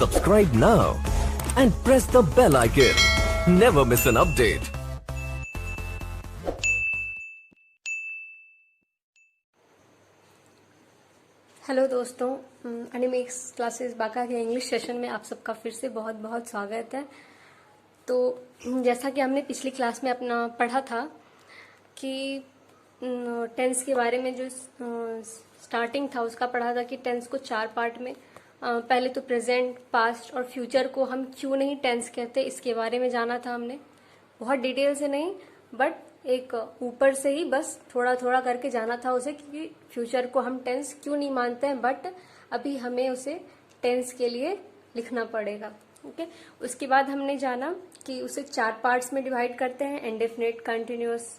Subscribe now and press the bell icon. Never miss an update. Hello दोस्तों, एनिमिक्स classes बाका के English session में आप सबका फिर से बहुत बहुत स्वागत है। तो जैसा कि हमने पिछली क्लास में अपना पढ़ा था कि टेंस के बारे में जो स्टार्टिंग था उसका पढ़ा था कि टेंस को 4 पार्ट में पहले तो प्रेजेंट, पास्ट और फ्यूचर को हम क्यों नहीं टेंस कहते इसके बारे में जाना था हमने। बहुत डिटेल से नहीं, बट एक ऊपर से ही बस थोड़ा थोड़ा करके जाना था उसे, क्योंकि फ्यूचर को हम टेंस क्यों नहीं मानते हैं, बट अभी हमें उसे टेंस के लिए लिखना पड़ेगा। ओके, उसके बाद हमने जाना कि उसे 4 पार्ट्स में डिवाइड करते हैं, indefinite, continuous,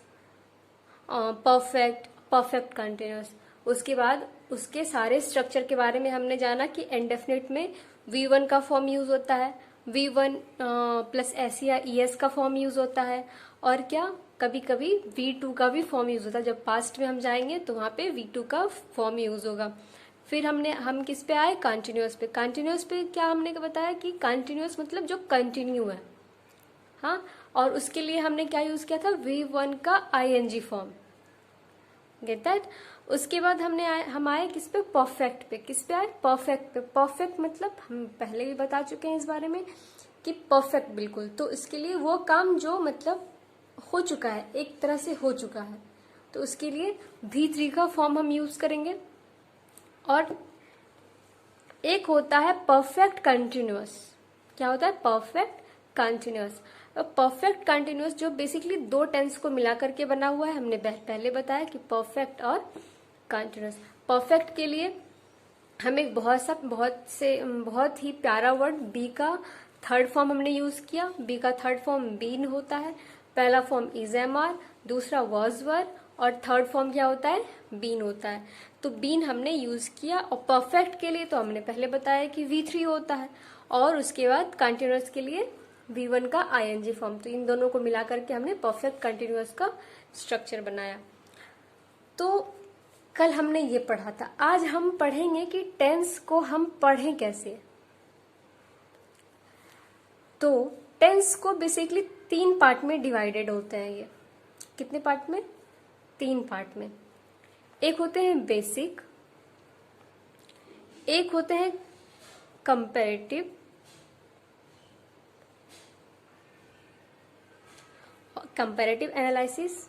perfect, perfect continuous. उसके बाद उसके सारे स्ट्रक्चर के बारे में हमने जाना कि इंडेफिनिट में V1 का फॉर्म यूज होता है, V1 प्लस एस या ES का फॉर्म यूज होता है, और क्या कभी कभी V2 का भी फॉर्म यूज होता है। जब पास्ट में हम जाएंगे तो वहां पे V2 का फॉर्म यूज होगा। फिर हम किस पे आए, कंटिन्यूअस पे। कंटिन्यूअस पे क्या हमने बताया कि कंटिन्यूअस मतलब जो कंटिन्यू है, हाँ, और उसके लिए हमने क्या यूज किया था, V1 का ING फॉर्म। Get that. उसके बाद हम आए किस पे, परफेक्ट पे। किस पे आए, परफेक्ट पे। परफेक्ट मतलब हम पहले भी बता चुके हैं इस बारे में कि परफेक्ट बिल्कुल, तो इसके लिए वो काम जो मतलब हो चुका है, एक तरह से हो चुका है, तो उसके लिए V3 का फॉर्म हम यूज करेंगे। और एक होता है परफेक्ट कंटिन्यूअस। क्या होता है, परफेक्ट कंटिन्यूअस। परफेक्ट कंटिन्यूअस जो बेसिकली 2 टेंस को मिला करके बना हुआ है, हमने पहले बताया कि परफेक्ट और कंटिन्यूअस। परफेक्ट के लिए हमें बहुत ही प्यारा वर्ड बी का 3rd फॉर्म हमने यूज किया। बी का 3rd फॉर्म बीन होता है। पहला फॉर्म इज MR, दूसरा वॉज वर, और 3rd फॉर्म क्या होता है, बीन होता है। तो बीन हमने यूज किया। और परफेक्ट के लिए तो हमने पहले बताया कि V3 होता है, और उसके बाद कंटिन्यूअस के लिए V1 का ING फॉर्म। तो इन दोनों को मिला करके हमने परफेक्ट कंटिन्यूअस का स्ट्रक्चर बनाया। तो कल हमने ये पढ़ा था। आज हम पढ़ेंगे कि टेंस को हम पढ़ें कैसे। तो टेंस को बेसिकली 3 पार्ट में डिवाइडेड होते हैं। ये कितने पार्ट में, 3 पार्ट में। एक होते हैं बेसिक, एक होते हैं कंपैरेटिव, कंपैरेटिव एनालिसिस,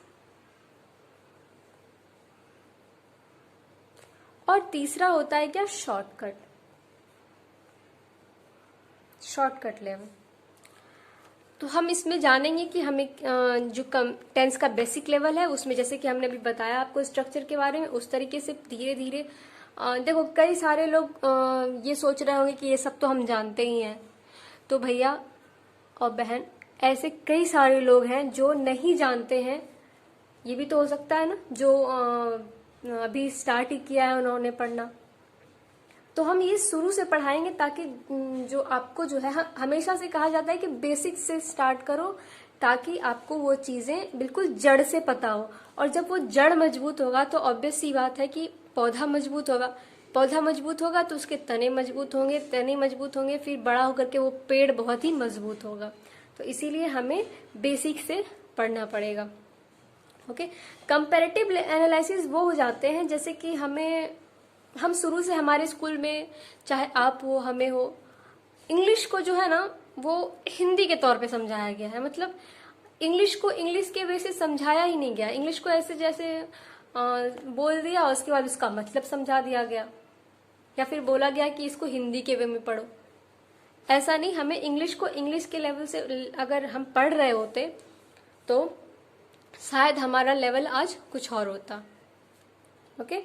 और तीसरा होता है क्या, शॉर्टकट, शॉर्टकट लेवल। तो हम इसमें जानेंगे कि हमें जो टेंस का बेसिक लेवल है उसमें, जैसे कि हमने अभी बताया आपको स्ट्रक्चर के बारे में, उस तरीके से धीरे धीरे देखो कई सारे लोग ये सोच रहे होंगे कि ये सब तो हम जानते ही हैं। तो भैया और बहन, ऐसे कई सारे लोग हैं जो नहीं जानते हैं। ये भी तो हो सकता है ना, जो अभी स्टार्ट ही किया है उन्होंने पढ़ना। तो हम ये शुरू से पढ़ाएंगे ताकि जो आपको जो है, हमेशा से कहा जाता है कि बेसिक से स्टार्ट करो, ताकि आपको वो चीजें बिल्कुल जड़ से पता हो। और जब वो जड़ मजबूत होगा तो ऑब्वियस सी बात है कि पौधा मजबूत होगा। पौधा मजबूत होगा तो उसके तने मजबूत होंगे, तने मजबूत होंगे, फिर बड़ा होकर के वो पेड़ बहुत ही मजबूत होगा। तो इसीलिए हमें बेसिक से पढ़ना पड़ेगा। ओके, कंपैरेटिव एनालिसिस वो हो जाते हैं जैसे कि हम शुरू से हमारे स्कूल में, चाहे आप हो, हमें हो, इंग्लिश को जो है ना वो हिंदी के तौर पे समझाया गया है। मतलब इंग्लिश को इंग्लिश के वे से समझाया ही नहीं गया। इंग्लिश को ऐसे जैसे बोल दिया, उसके बाद उसका मतलब समझा दिया गया, या फिर बोला गया कि इसको हिंदी के वे में पढ़ो। ऐसा नहीं, हमें इंग्लिश को इंग्लिश के लेवल से अगर हम पढ़ रहे होते तो शायद हमारा लेवल आज कुछ और होता। ओके,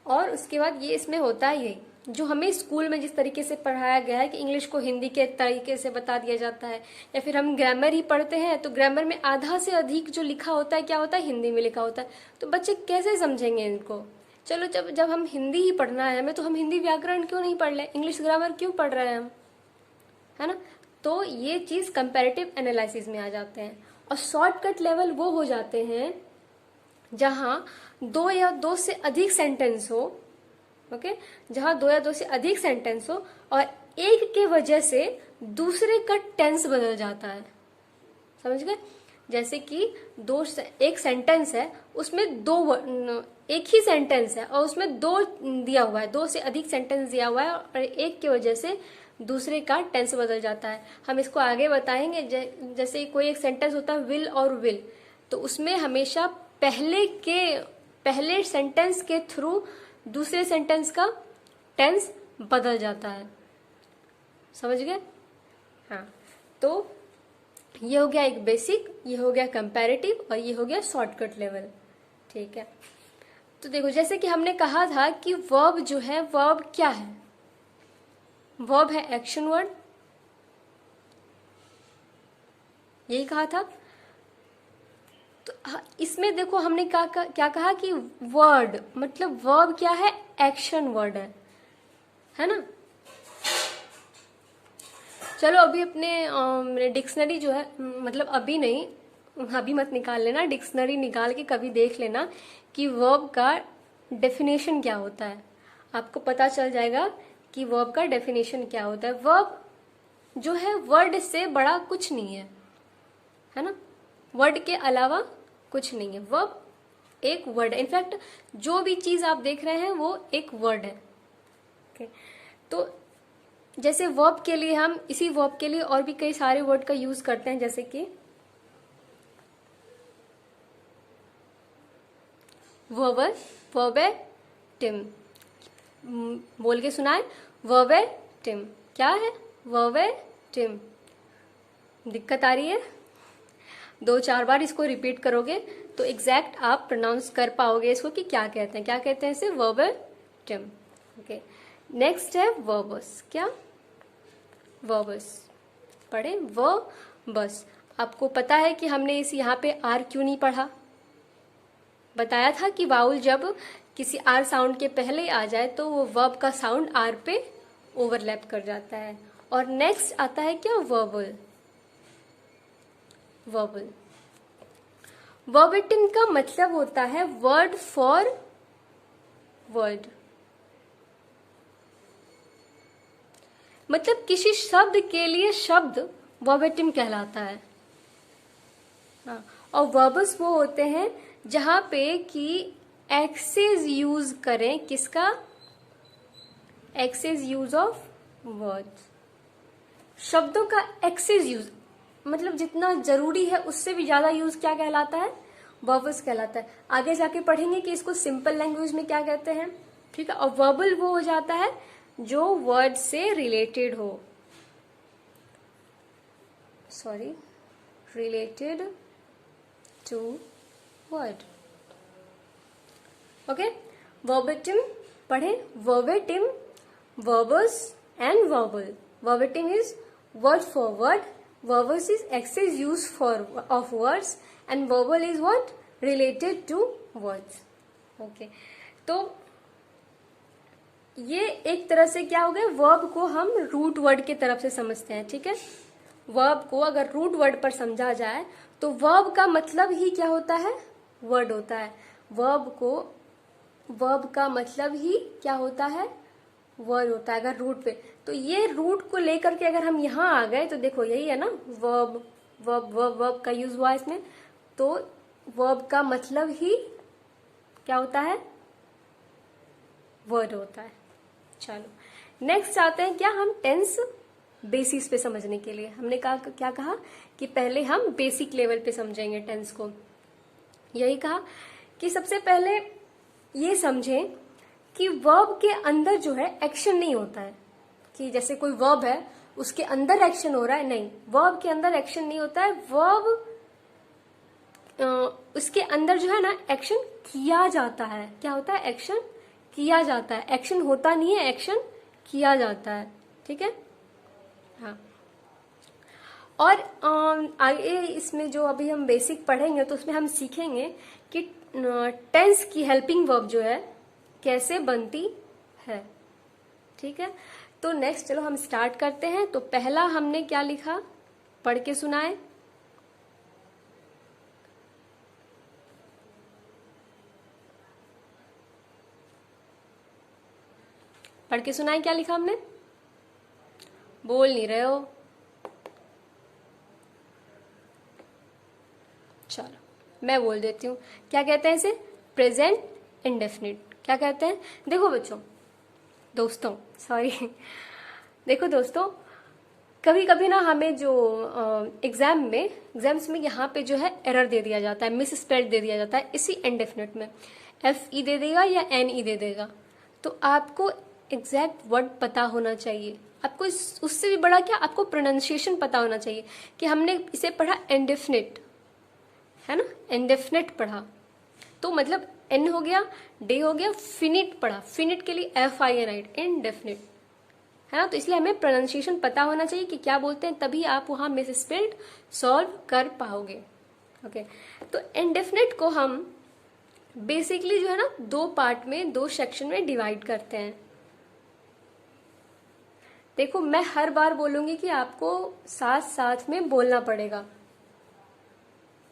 और उसके बाद ये इसमें होता है यही, जो हमें स्कूल में जिस तरीके से पढ़ाया गया है कि इंग्लिश को हिंदी के तरीके से बता दिया जाता है, या फिर हम ग्रामर ही पढ़ते हैं तो ग्रामर में आधा से अधिक जो लिखा होता है क्या होता है, हिंदी में लिखा होता है। तो बच्चे कैसे समझेंगे इनको। चलो जब हम हिंदी ही पढ़ना है हमें, तो हम हिंदी व्याकरण क्यों नहीं पढ़ लें, इंग्लिश ग्रामर क्यों पढ़ रहे हैं हम, है ना। तो ये चीज कंपैरेटिव एनालिसिस में आ जाते हैं। और शॉर्टकट लेवल वो हो जाते हैं जहां 2 या 2 से अधिक सेंटेंस हो, ओके, जहां 2 या 2 से अधिक सेंटेंस हो और एक के वजह से दूसरे का टेंस बदल जाता है। समझ गए? जैसे कि एक सेंटेंस है, उसमें एक ही सेंटेंस है और उसमें दो दिया हुआ है, दो से अधिक सेंटेंस दिया हुआ है और एक की वजह से दूसरे का टेंस बदल जाता है। हम इसको आगे बताएंगे। जैसे कोई एक सेंटेंस होता है विल और विल, तो उसमें हमेशा पहले सेंटेंस के थ्रू दूसरे सेंटेंस का टेंस बदल जाता है। समझ गए? हाँ, तो ये हो गया एक बेसिक, ये हो गया कंपैरेटिव और ये हो गया शॉर्टकट लेवल। ठीक है, तो देखो जैसे कि हमने कहा था कि वर्ब जो है, वर्ब क्या है? वर्ब है एक्शन वर्ड, यही कहा था। तो इसमें देखो हमने क्या कहा कि वर्ड मतलब वर्ब क्या है? एक्शन वर्ड है ना। चलो अभी अपने डिक्शनरी जो है, मतलब अभी नहीं, अभी मत निकाल लेना, डिक्शनरी निकाल के कभी देख लेना कि वर्ब का डेफिनेशन क्या होता है। आपको पता चल जाएगा कि वर्ब का डेफिनेशन क्या होता है। वर्ब जो है वर्ड से बड़ा कुछ नहीं है ना, वर्ड के अलावा कुछ नहीं है। वर्ब एक वर्ड है, इनफैक्ट जो भी चीज आप देख रहे हैं वो एक वर्ड है। ओके, तो जैसे वर्ब के लिए हम इसी वर्ब के लिए और भी कई सारे वर्ड का यूज करते हैं, जैसे कि वर्बेटिम, बोल के सुनाए, वर्बेटिम क्या है? वर्बेटिम। दिक्कत आ रही है? 2-4 बार इसको रिपीट करोगे तो एग्जैक्ट आप प्रोनाउंस कर पाओगे इसको कि क्या कहते हैं, क्या कहते हैं इसे? वर्बेटिम। ओके, नेक्स्ट है वर्बस। क्या? वर्बस। पढ़े वर्बस। आपको पता है कि हमने इस यहाँ पे आर क्यों नहीं पढ़ा? बताया था कि वाउल जब किसी आर साउंड के पहले आ जाए तो वो वर्ब का साउंड आर पे ओवरलैप कर जाता है। और नेक्स्ट आता है क्या? वर्बल। वर्बल, वर्बेटिम का मतलब होता है वर्ड फॉर वर्ड, मतलब किसी शब्द के लिए शब्द वर्बेटिम कहलाता है। हाँ, और वर्बस वो होते हैं जहां पे कि एक्सेस यूज करें, किसका? एक्सेस यूज ऑफ वर्ड्स, शब्दों का एक्सेस यूज, मतलब जितना जरूरी है उससे भी ज्यादा यूज क्या कहलाता है? वर्बस कहलाता है। आगे जाके पढ़ेंगे कि इसको सिंपल लैंग्वेज में क्या कहते हैं। ठीक है, और वर्बल वो हो जाता है जो वर्ड से रिलेटेड हो, sorry, related to word. Okay, verbatim पढ़े, verbatim, verbose and verbal. Verbatim is word for word, verbose is excess use of words and verbal is what? Related to words. Okay, तो ये एक तरह से क्या हो गया? वर्ब को हम रूट वर्ड की तरफ से समझते हैं। ठीक है, वर्ब को अगर रूट वर्ड पर समझा जाए तो वर्ब का मतलब ही क्या होता है? वर्ड होता है। वर्ब का मतलब ही क्या होता है? वर्ड होता है अगर रूट पे। तो ये रूट को लेकर के अगर हम यहाँ आ गए तो देखो यही है ना, वर्ब वर्ब वर्ब वर्ब का यूज हुआ इसमें, तो वर्ब का मतलब ही क्या होता है? वर्ड होता है। चलो नेक्स्ट आते हैं क्या हम? टेंस बेसिस पे समझने के लिए हमने क्या कहा कि पहले हम बेसिक लेवल पे समझेंगे टेंस को। यही कहा कि सबसे पहले ये समझें कि वर्ब के अंदर जो है एक्शन नहीं होता है, कि जैसे कोई वर्ब है उसके अंदर एक्शन हो रहा है, नहीं, वर्ब के अंदर एक्शन नहीं होता है। वर्ब उसके अंदर जो है ना एक्शन किया जाता है। क्या होता है? एक्शन किया जाता है, एक्शन होता नहीं है, एक्शन किया जाता है। ठीक है, हाँ। और आगे इसमें जो अभी हम बेसिक पढ़ेंगे तो उसमें हम सीखेंगे कि टेंस की हेल्पिंग वर्ब जो है कैसे बनती है। ठीक है, तो नेक्स्ट चलो हम स्टार्ट करते हैं। तो पहला हमने क्या लिखा? पढ़ के सुनाए। पढ़ के सुनाए, क्या लिखा हमने? बोल नहीं रहे हो। चलो मैं बोल देती हूँ, क्या कहते हैं इसे, प्रेजेंट इंडेफिनिट। क्या कहते हैं, देखो बच्चों, दोस्तों सॉरी देखो दोस्तों, कभी कभी ना हमें जो एग्जाम्स में यहाँ पे जो है एरर दे दिया जाता है, मिस स्पेल्ड दे दिया जाता है इसी इंडेफिनिट में, FE दे देगा या NE दे देगा। तो आपको एग्जैक्ट वर्ड पता होना चाहिए, आपको उससे भी बड़ा क्या, आपको प्रोनाउंसिएशन पता होना चाहिए कि हमने इसे पढ़ा इंडेफिनिट, है ना, इंडेफिनिट पढ़ा, तो मतलब N हो गया, D हो गया, फिनिट पढ़ा, फिनिट के लिए FINIT, इंडेफिनिट, है ना। तो इसलिए हमें प्रोनाउंसिएशन पता होना चाहिए कि क्या बोलते हैं, तभी आप वहां मिस स्पेल्ड सॉल्व कर पाओगे। ओके, तो इंडेफिनिट को हम बेसिकली जो है ना 2 पार्ट में, 2 सेक्शन में डिवाइड करते हैं। देखो मैं हर बार बोलूंगी कि आपको साथ साथ में बोलना पड़ेगा,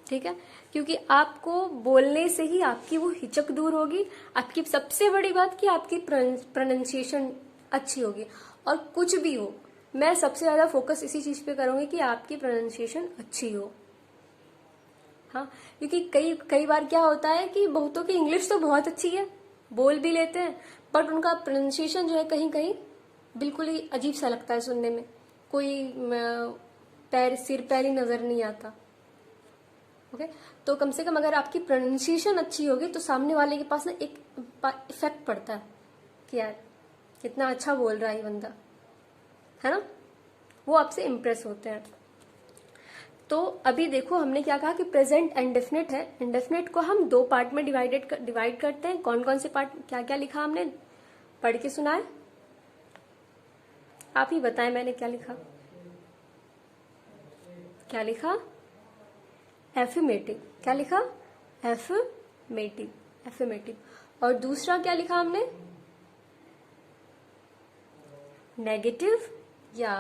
ठीक है, क्योंकि आपको बोलने से ही आपकी वो हिचक दूर होगी, आपकी सबसे बड़ी बात कि आपकी प्रोनाउंसिएशन अच्छी होगी। और कुछ भी हो, मैं सबसे ज्यादा फोकस इसी चीज पे करूंगी कि आपकी प्रोनाउंसिएशन अच्छी हो। हाँ, क्योंकि कई बार क्या होता है कि बहुतों की इंग्लिश तो बहुत अच्छी है, बोल भी लेते हैं, बट उनका प्रोनाउंसिएशन जो है कहीं कहीं बिल्कुल ही अजीब सा लगता है सुनने में, कोई सिर पैर ही नजर नहीं आता। ओके, तो कम से कम अगर आपकी प्रोनाउंसिएशन अच्छी होगी तो सामने वाले के पास ना एक इफेक्ट पड़ता है कि यार कितना अच्छा बोल रहा है ये बंदा, है ना, वो आपसे इम्प्रेस होते हैं। तो अभी देखो हमने क्या कहा कि प्रेजेंट इंडेफिनिट है, इंडेफिनिट को हम 2 पार्ट में डिवाइड करते हैं। कौन कौन से पार्ट, क्या क्या लिखा हमने, पढ़ के सुनाए, आप ही बताएं मैंने क्या लिखा, क्या लिखा, एफर्मेटिव, क्या लिखा, एफर्मेटिव। और दूसरा क्या लिखा हमने, नेगेटिव या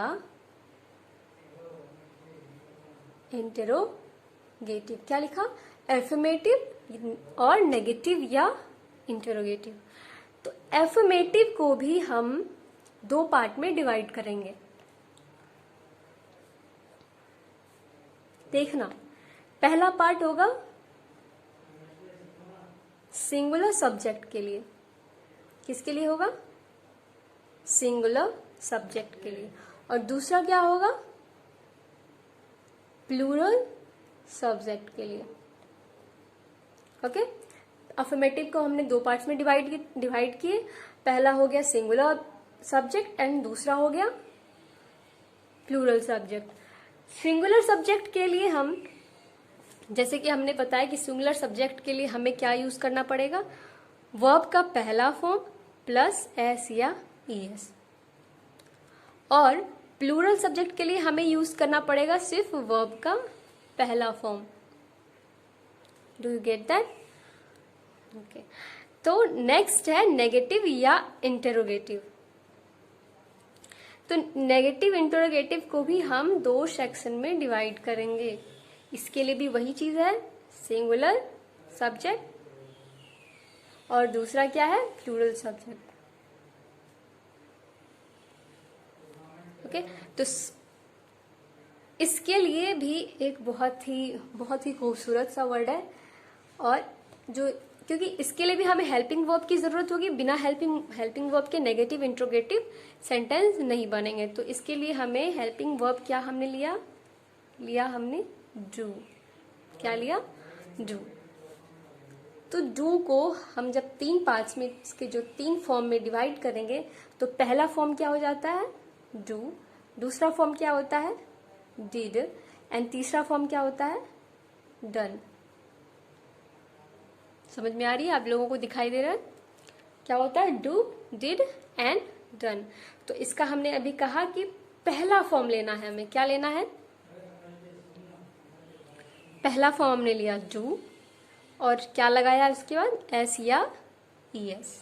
इंटेरोगेटिव। क्या लिखा, एफर्मेटिव और नेगेटिव या इंटेरोगेटिव। तो एफर्मेटिव को भी हम 2 पार्ट में डिवाइड करेंगे। देखना, पहला पार्ट होगा सिंगुलर सब्जेक्ट के लिए, किसके लिए होगा, सिंगुलर सब्जेक्ट के लिए। और दूसरा क्या होगा, प्लूरल सब्जेक्ट के लिए। ओके, अफर्मेटिव को हमने 2 पार्ट्स में डिवाइड किए, पहला हो गया सिंगुलर सब्जेक्ट एंड दूसरा हो गया प्लूरल सब्जेक्ट। सिंगुलर सब्जेक्ट के लिए हम, जैसे कि हमने बताया कि सिंगुलर सब्जेक्ट के लिए हमें क्या यूज करना पड़ेगा, वर्ब का पहला फॉर्म प्लस एस या ईएस। और प्लूरल सब्जेक्ट के लिए हमें यूज करना पड़ेगा सिर्फ वर्ब का पहला form. Do you get that? Okay, तो नेक्स्ट है नेगेटिव या इंटेरोगेटिव। तो नेगेटिव इंटेरोगेटिव को भी हम 2 सेक्शन में डिवाइड करेंगे। इसके लिए भी वही चीज है, सिंगुलर सब्जेक्ट और दूसरा क्या है, प्लूरल सब्जेक्ट। ओके, तो इसके लिए भी एक बहुत ही खूबसूरत सा वर्ड है, और जो, क्योंकि इसके लिए भी हमें हेल्पिंग वर्ब की जरूरत होगी, बिना हेल्पिंग वर्ब के नेगेटिव इंट्रोगेटिव सेंटेंस नहीं बनेंगे। तो इसके लिए हमें हेल्पिंग वर्ब क्या हमने लिया हमने डू। क्या लिया, डू। तो डू को हम जब 3 पार्ट्स में, इसके जो 3 फॉर्म में डिवाइड करेंगे, तो पहला फॉर्म क्या हो जाता है, डू, दूसरा फॉर्म क्या होता है, डिड, एंड तीसरा फॉर्म क्या होता है, डन। समझ में आ रही है, आप लोगों को दिखाई दे रहा है क्या होता है, डू, डिड एंड डन। तो इसका हमने अभी कहा कि पहला फॉर्म लेना है हमें, क्या लेना है, पहला फॉर्म हमने लिया डू, और क्या लगाया उसके बाद, एस या ईएस।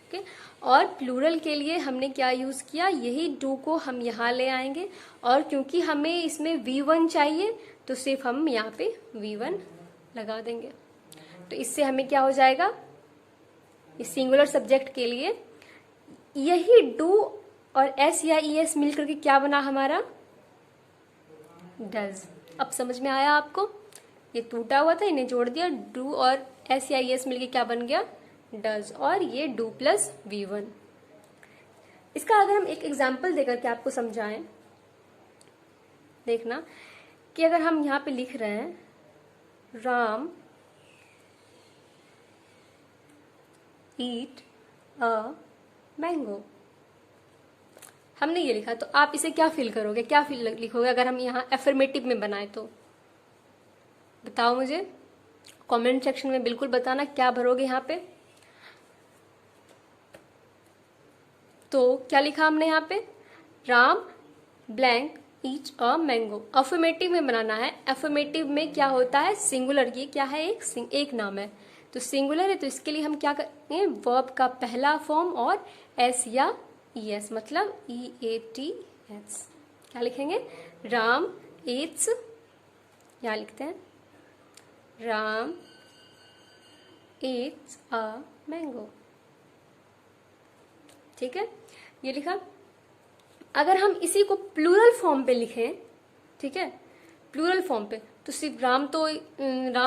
ओके, और प्लूरल के लिए हमने क्या यूज किया, यही डू को हम यहाँ ले आएंगे, और क्योंकि हमें इसमें V1 चाहिए तो सिर्फ हम यहाँ पे V1 लगा देंगे। तो इससे हमें क्या हो जाएगा, इस सिंगुलर सब्जेक्ट के लिए यही डू और एस या ई एस मिल करके क्या बना हमारा, डज। अब समझ में आया आपको, ये टूटा हुआ था, इन्हें जोड़ दिया, डू और एस या ई एस मिलके क्या बन गया, डज, और ये डू प्लस V1। इसका अगर हम एक एग्जाम्पल देकर के आपको समझाएं, देखना कि अगर हम यहाँ पे लिख रहे हैं राम ईट अ मैंगो, हमने ये लिखा, तो आप इसे क्या फील करोगे, क्या फील लिखोगे अगर हम यहाँ एफर्मेटिव में बनाए तो? बताओ मुझे, कमेंट सेक्शन में बिल्कुल बताना क्या भरोगे यहाँ पे। तो क्या लिखा हमने यहाँ पे, Ram blank each a mango. Affirmative में बनाना है, अफर्मेटिव में क्या होता है, सिंगुलर, ये क्या है, एक नाम है तो सिंगुलर है, तो इसके लिए हम क्या करेंगे, वर्ब का पहला फॉर्म और एस या ई एस, मतलब EATS, क्या लिखेंगे, राम ईट्स, यहाँ लिखते हैं राम ईट्स अ मैंगो, ठीक है, ये लिखा। अगर हम इसी को प्लूरल फॉर्म पे लिखें, ठीक है, प्लूरल फॉर्म पे, तो सिर्फ राम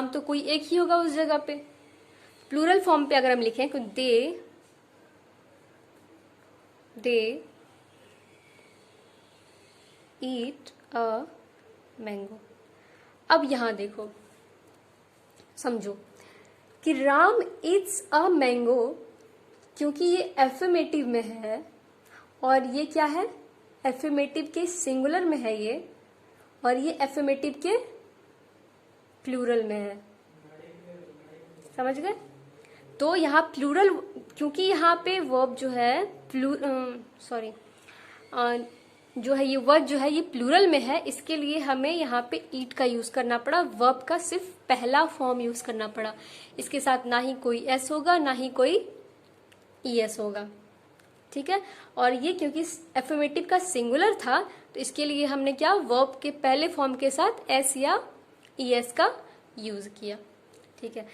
तो कोई एक ही होगा उस जगह पे। प्लूरल फॉर्म पे अगर हम लिखें तो दे ईट अ मैंगो। अब यहां देखो, समझो कि राम ईट्स अ मैंगो, क्योंकि ये एफर्मेटिव में है और ये क्या है, एफर्मेटिव के सिंगुलर में है ये, और ये एफर्मेटिव के प्लूरल में है, समझ गए। तो यहाँ प्लूरल, क्योंकि यहाँ पे वर्ब जो है जो है ये वर्ब जो है ये प्लूरल में है, इसके लिए हमें यहाँ पे ईट का यूज करना पड़ा, वर्ब का सिर्फ पहला फॉर्म यूज करना पड़ा, इसके साथ ना ही कोई एस होगा ना ही कोई ES होगा, ठीक है। और ये क्योंकि एफर्मेटिव का सिंगुलर था, तो इसके लिए हमने क्या, वर्ब के पहले फॉर्म के साथ एस या ES का यूज किया, ठीक है।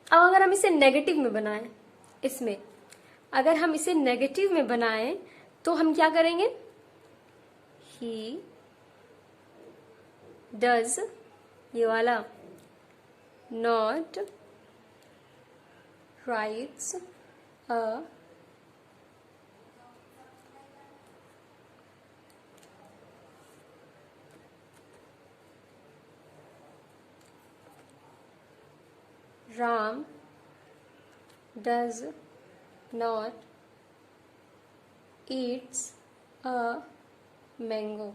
अब अगर हम इसे नेगेटिव में बनाएं, इसमें अगर हम इसे नेगेटिव में बनाएं तो हम क्या करेंगे, ही डज, ये वाला, not rights a Ram does not Yeats a mango.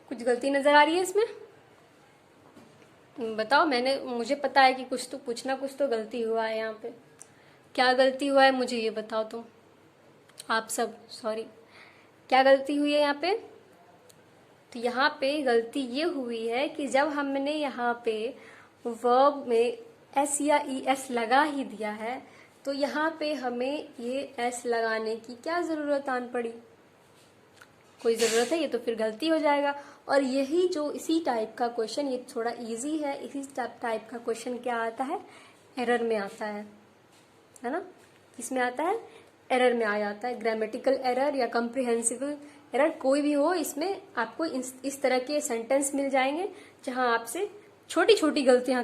कुछ गलती नजर आ रही है इसमें, बताओ। मुझे पता है कि कुछ तो गलती हुआ है यहाँ पे, क्या गलती हुआ है मुझे ये बताओ तुम, आप सब, सॉरी, क्या गलती हुई है यहाँ पे। तो यहाँ पे गलती ये हुई है कि जब हमने यहाँ पे वर्ब में एस या ES लगा ही दिया है, तो यहाँ पे हमें ये एस लगाने की क्या जरूरत आन पड़ी, कोई जरूरत है, ये तो फिर गलती हो जाएगा। और यही जो इसी टाइप का क्वेश्चन, ये थोड़ा इजी है, इसी टाइप का क्वेश्चन क्या आता है, एरर में आता है ना, किसमें आता है, एरर में आ जाता है। ग्रामेटिकल एरर या कॉम्प्रिहेंसिबल एरर कोई भी हो, इसमें आपको इस तरह के सेंटेंस मिल जाएंगे जहां आपसे छोटी छोटी गलतियां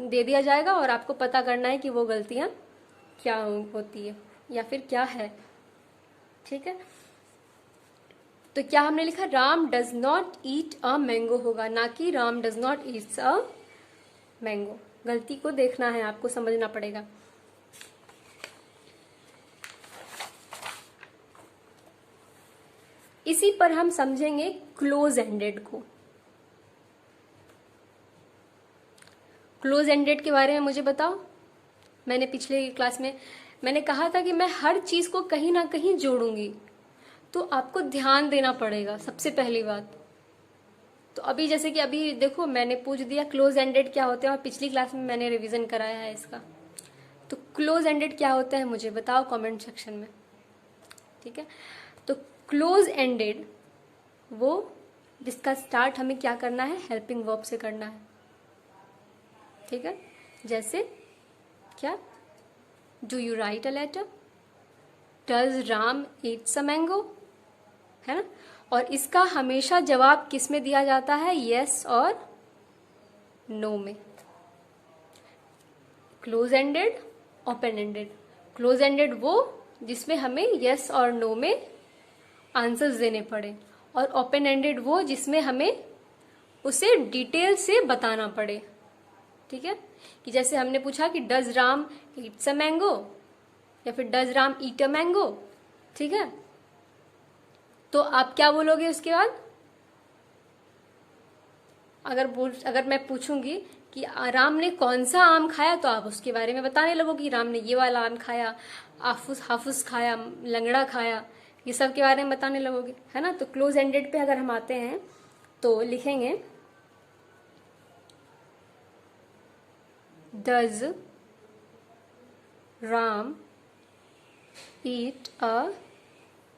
दे दिया जाएगा और आपको पता करना है कि वो गलतियां क्या होती है या फिर क्या है, ठीक है। तो क्या हमने लिखा, Ram does not eat a mango होगा, ना कि Ram does not Yeats a mango. गलती को देखना है, आपको समझना पड़ेगा। इसी पर हम समझेंगे क्लोज एंडेड को। क्लोज एंडेड के बारे में मुझे बताओ। मैंने पिछले क्लास में मैंने कहा था कि मैं हर चीज को कहीं ना कहीं जोड़ूंगी, तो आपको ध्यान देना पड़ेगा सबसे पहली बात। तो अभी जैसे कि अभी देखो, मैंने पूछ दिया क्लोज एंडेड क्या होते हैं, और पिछली क्लास में मैंने रिवीजन कराया है इसका। तो क्लोज एंडेड क्या होता है मुझे बताओ कमेंट सेक्शन में, ठीक है। तो क्लोज एंडेड वो जिसका स्टार्ट हमें क्या करना है, हेल्पिंग वर्ब से करना है, ठीक है। जैसे क्या, do you write a letter, does Ram eats a mango, है ना। और इसका हमेशा जवाब किस में दिया जाता है, यस और नो में। Close ended, open ended. Close ended वो जिसमें हमें यस और नो में आंसर्स देने पड़े, और ओपन एंडेड वो जिसमें हमें उसे डिटेल से बताना पड़े। ठीक है, कि जैसे हमने पूछा कि does Ram eats a mango, या फिर does Ram eat a mango. ठीक है, तो आप क्या बोलोगे उसके बाद? अगर मैं पूछूंगी कि राम ने कौन सा आम खाया, तो आप उसके बारे में बताने लगोगे कि राम ने ये वाला आम खाया, हाफुस खाया, लंगड़ा खाया, ये सब के बारे में बताने लगोगे, है ना। तो क्लोज एंडेड पे अगर हम आते हैं तो लिखेंगे does Ram eat a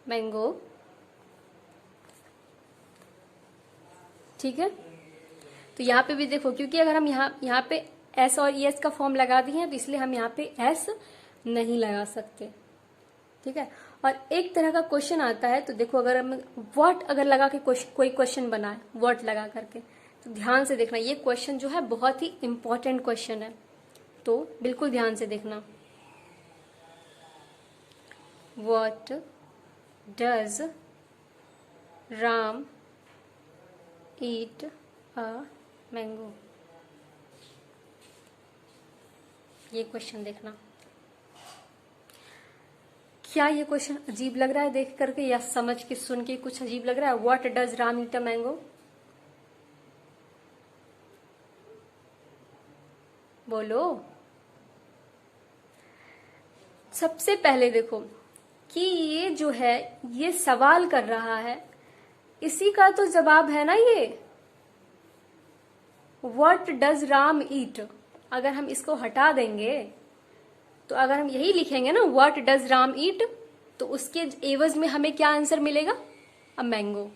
mango. ठीक है, तो यहाँ पे भी देखो, क्योंकि अगर हम यहाँ पे एस और एस का फॉर्म लगा दिए हैं, तो इसलिए हम यहाँ पे एस नहीं लगा सकते। ठीक है, और एक तरह का क्वेश्चन आता है, तो देखो अगर हम व्हाट अगर लगा के कोई क्वेश्चन बनाए व्हाट लगा करके, तो ध्यान से देखना, ये क्वेश्चन जो है बहुत ही इंपॉर्टेंट क्वेश्चन है, तो बिल्कुल ध्यान से देखना। What does Ram eat a mango, ये क्वेश्चन देखना। क्या ये क्वेश्चन अजीब लग रहा है देख करके, या समझ के सुन के कुछ अजीब लग रहा है? What does Ram eat a mango, बोलो। सबसे पहले देखो कि ये जो है ये सवाल कर रहा है, इसी का तो जवाब है ना ये, व्हाट डज राम ईट। अगर हम इसको हटा देंगे, तो अगर हम यही लिखेंगे ना व्हाट डज राम ईट, तो उसके एवज में हमें क्या आंसर मिलेगा, अ मैंगो,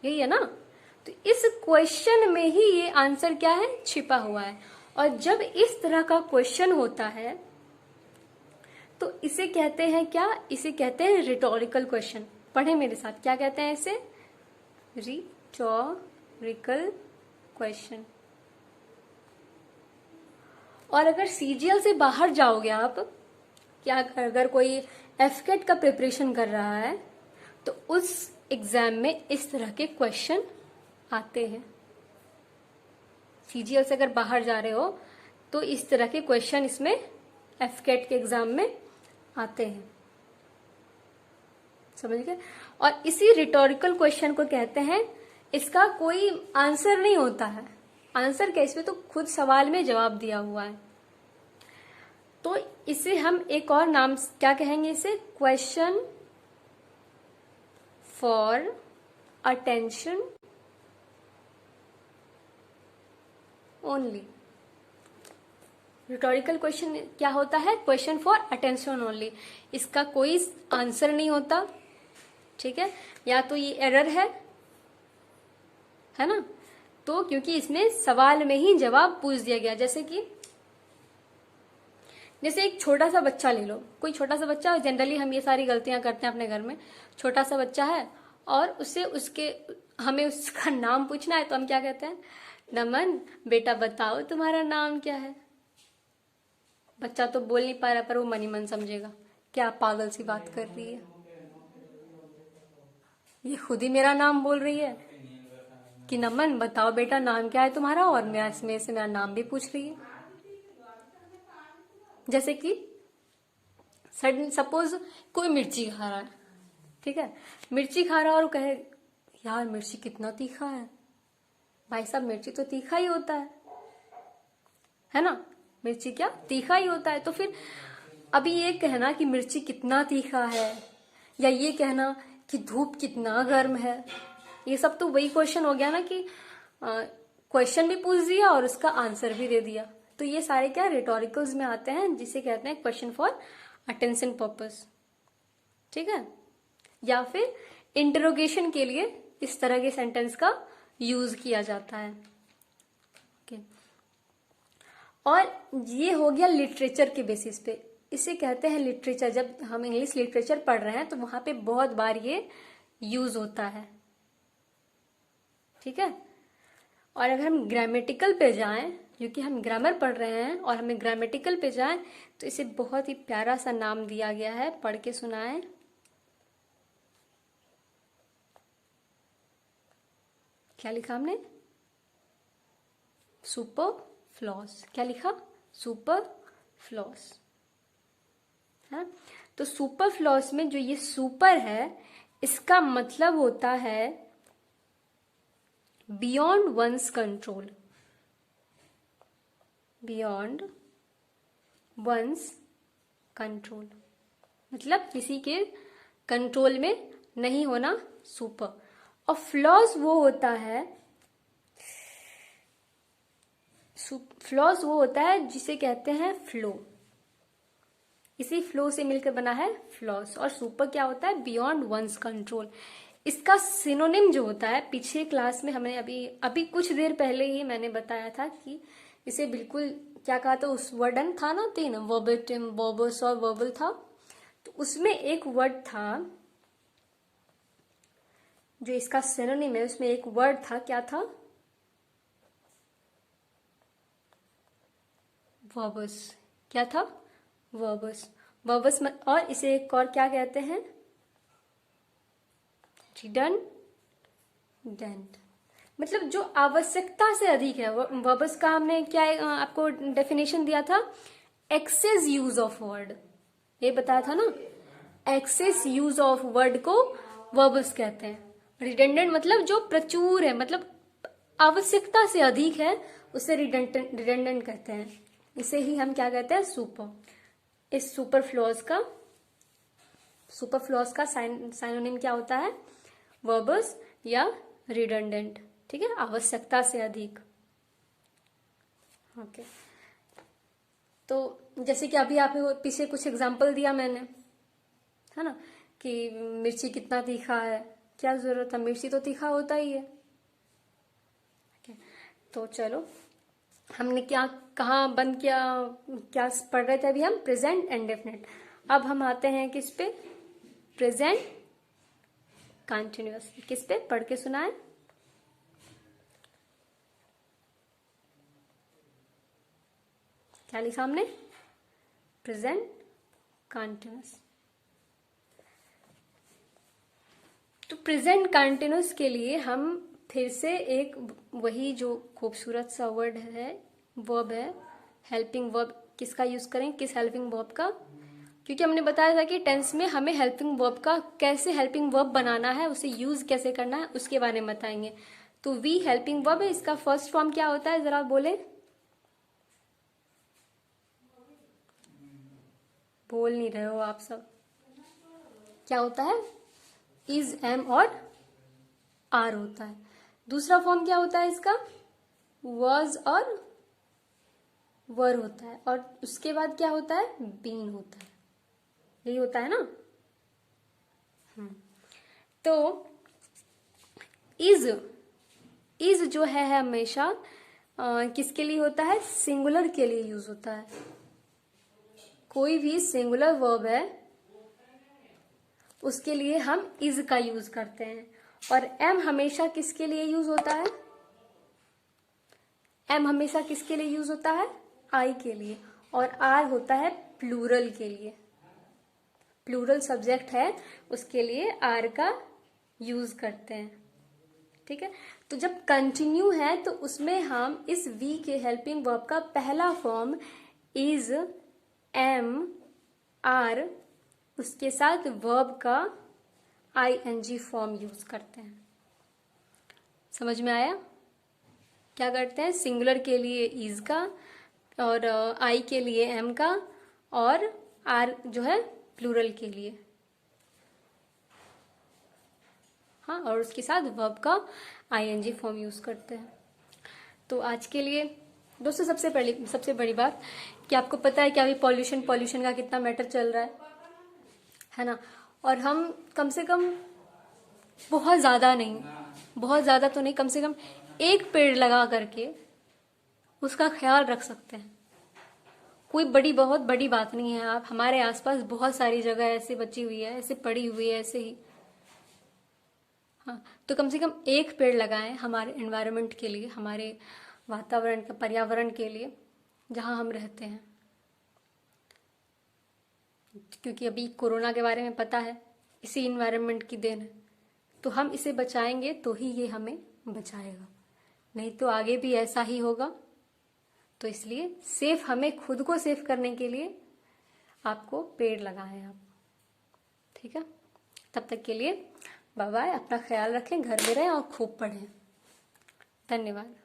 यही है ना। तो इस क्वेश्चन में ही ये आंसर क्या है, छिपा हुआ है। और जब इस तरह का क्वेश्चन होता है तो इसे कहते हैं क्या, इसे कहते हैं रिटोरिकल क्वेश्चन। पढ़े मेरे साथ, क्या कहते हैं इसे, रिटोरिकल क्वेश्चन। और अगर सीजीएल से बाहर जाओगे आप, क्या अगर कोई एफकेट का प्रिपरेशन कर रहा है, तो उस एग्जाम में इस तरह के क्वेश्चन आते हैं। सीजीएल से अगर बाहर जा रहे हो तो इस तरह के क्वेश्चन इसमें एफकेट के एग्जाम में आते हैं, समझ गए। और इसी रिटोरिकल क्वेश्चन को कहते हैं, इसका कोई आंसर नहीं होता है, आंसर क्या, इसमें तो खुद सवाल में जवाब दिया हुआ है। तो इसे हम एक और नाम क्या कहेंगे, इसे question for attention only. Rhetorical question क्या होता है, क्वेश्चन फॉर अटेंशन ओनली, इसका कोई आंसर नहीं होता। ठीक है, या तो ये एरर है ना, तो क्योंकि इसमें सवाल में ही जवाब पूछ दिया गया। जैसे एक छोटा सा बच्चा ले लो, कोई छोटा सा बच्चा, जनरली हम ये सारी गलतियां करते हैं अपने घर में। छोटा सा बच्चा है और हमें उसका नाम पूछना है, तो हम क्या कहते हैं, नमन बेटा बताओ तुम्हारा नाम क्या है। बच्चा तो बोल नहीं पा रहा, पर वो मन ही मन समझेगा क्या पागल सी बात कर रही है, ये खुद ही मेरा नाम बोल रही है कि नमन बताओ बेटा नाम क्या है तुम्हारा, और मैं इसमें से मेरा नाम भी पूछ रही है। जैसे कि सपोज कोई मिर्ची खा रहा है, ठीक है, मिर्ची खा रहा है और कहे यार मिर्ची कितना तीखा है। भाई साहब मिर्ची तो तीखा ही होता है ना, मिर्ची क्या तीखा ही होता है। तो फिर अभी ये कहना कि मिर्ची कितना तीखा है, या ये कहना कि धूप कितना गर्म है, ये सब तो वही क्वेश्चन हो गया ना कि क्वेश्चन भी पूछ दिया और उसका आंसर भी दे दिया। तो ये सारे क्या रिटोरिकल्स में आते हैं, जिसे कहते हैं क्वेश्चन फॉर अटेंशन पर्पस। ठीक है, या फिर इंटरोगेशन के लिए इस तरह के सेंटेंस का यूज किया जाता है। ओके, और ये हो गया लिटरेचर के बेसिस पे। इसे कहते हैं लिटरेचर। जब हम इंग्लिश लिटरेचर पढ़ रहे हैं तो वहां पे बहुत बार ये यूज होता है, ठीक है। और अगर हम ग्रामेटिकल पे जाएं, क्योंकि हम ग्रामर पढ़ रहे हैं और हमें ग्रामेटिकल पे जाएं, तो इसे बहुत ही प्यारा सा नाम दिया गया है, पढ़ के सुनाएं। क्या लिखा हमने? सुपरफ्लॉस। क्या लिखा? सुपरफ्लॉस, है। तो सुपरफ्लॉस में जो ये सुपर है, इसका मतलब होता है beyond one's control, beyond one's control, मतलब किसी के कंट्रोल में नहीं होना, सुपर। और फ्लॉज वो होता है, फ्लॉज वो होता है जिसे कहते हैं फ्लो, इसी फ्लो से मिलकर बना है फ्लॉस। और सुपर क्या होता है? Beyond one's control. इसका सिनोनिम जो होता है, पीछे क्लास में हमने अभी कुछ देर पहले ही मैंने बताया था कि इसे बिल्कुल क्या कहा था, उस वर्डन था ना, 3 वर्बेटिम, वर्बस और वर्बल था। तो उसमें एक वर्ड था जो इसका सिनोनिम है, उसमें एक वर्ड था, क्या था? वर्बस। क्या था? वर्बस। वर्बस और इसे एक और क्या कहते हैं? रिडंडेंट, मतलब जो आवश्यकता से अधिक है। वर्बस का हमने क्या आपको डेफिनेशन दिया था? एक्सेस यूज ऑफ वर्ड, ये बताया था ना। एक्सेस यूज ऑफ वर्ड को वर्बस कहते हैं। रिडंडेंट मतलब जो प्रचुर है, मतलब आवश्यकता से अधिक है, उसे रिडंडेंट कहते हैं। इसे ही हम क्या कहते हैं? सुपर। इस सुपरफ्लॉज का साइनोनिम क्या होता है? वर्बस या रिडंडेंट, ठीक है, आवश्यकता से अधिक। ओके, तो जैसे कि अभी आपने पीछे कुछ एग्जांपल दिया मैंने, है ना, कि मिर्ची कितना तीखा है, क्या जरूरत है, मिर्ची तो तीखा होता ही है। तो चलो, हमने क्या कहाँ बंद किया, क्या पढ़ रहे थे अभी हम? Present indefinite. अब हम आते हैं किस पे? Present continuous. किस पे? पढ़ के सुनाए। क्या लिखा हमने? Present continuous. तो प्रेजेंट कंटिन्यूअस के लिए हम फिर से एक वही जो खूबसूरत सा वर्ड है, वर्ब है, हेल्पिंग वर्ब। किसका यूज करें? किस हेल्पिंग वर्ब का? क्योंकि हमने बताया था कि टेंस में हमें हेल्पिंग वर्ब का कैसे हेल्पिंग वर्ब बनाना है, उसे यूज कैसे करना है, उसके बारे में बताएंगे। तो वी हेल्पिंग वर्ब है, इसका फर्स्ट फॉर्म क्या होता है, जरा बोले। बोल नहीं रहे हो आप सब। क्या होता है? इज, एम और आर होता है। दूसरा फॉर्म क्या होता है इसका? वॉज और वर होता है। और उसके बाद क्या होता है? बीन होता है। यही होता है ना। तो इज जो है हमेशा किसके लिए होता है? सिंगुलर के लिए यूज होता है। कोई भी सिंगुलर वर्ब है उसके लिए हम इज का यूज करते हैं। और एम हमेशा किसके लिए यूज होता है? एम हमेशा किसके लिए यूज होता है? आई के लिए। और आर होता है प्लूरल के लिए। प्लूरल सब्जेक्ट है, उसके लिए आर का यूज करते हैं, ठीक है। तो जब कंटिन्यू है तो उसमें हम इस वी के हेल्पिंग वर्ब का पहला फॉर्म इज, एम, आर, उसके साथ वर्ब का ING फॉर्म यूज करते हैं। समझ में आया? क्या करते हैं? सिंगुलर के लिए इज का, और आई के लिए एम का, और आर जो है प्लूरल के लिए, हाँ, और उसके साथ वर्ब का ING फॉर्म यूज करते हैं। तो आज के लिए दोस्तों सबसे बड़ी बात कि आपको पता है कि अभी पॉल्यूशन का कितना मैटर चल रहा है ना। और हम कम से कम बहुत ज्यादा तो नहीं, कम से कम एक पेड़ लगा करके उसका ख्याल रख सकते हैं। कोई बहुत बड़ी बात नहीं है। आप हमारे आसपास बहुत सारी जगह ऐसे बची हुई है, ऐसे पड़ी हुई है, ऐसे ही। हाँ, तो कम से कम एक पेड़ लगाएं हमारे एनवायरनमेंट के लिए, हमारे वातावरण का, पर्यावरण के लिए जहाँ हम रहते हैं। क्योंकि अभी कोरोना के बारे में पता है, इसी इन्वायरमेंट की देन है। तो हम इसे बचाएंगे तो ही ये हमें बचाएगा, नहीं तो आगे भी ऐसा ही होगा। तो इसलिए सेफ, हमें खुद को सेफ करने के लिए आपको पेड़ लगाएं आप, ठीक है। तब तक के लिए बाय बाय, अपना ख्याल रखें, घर में रहें और खूब पढ़ें। धन्यवाद।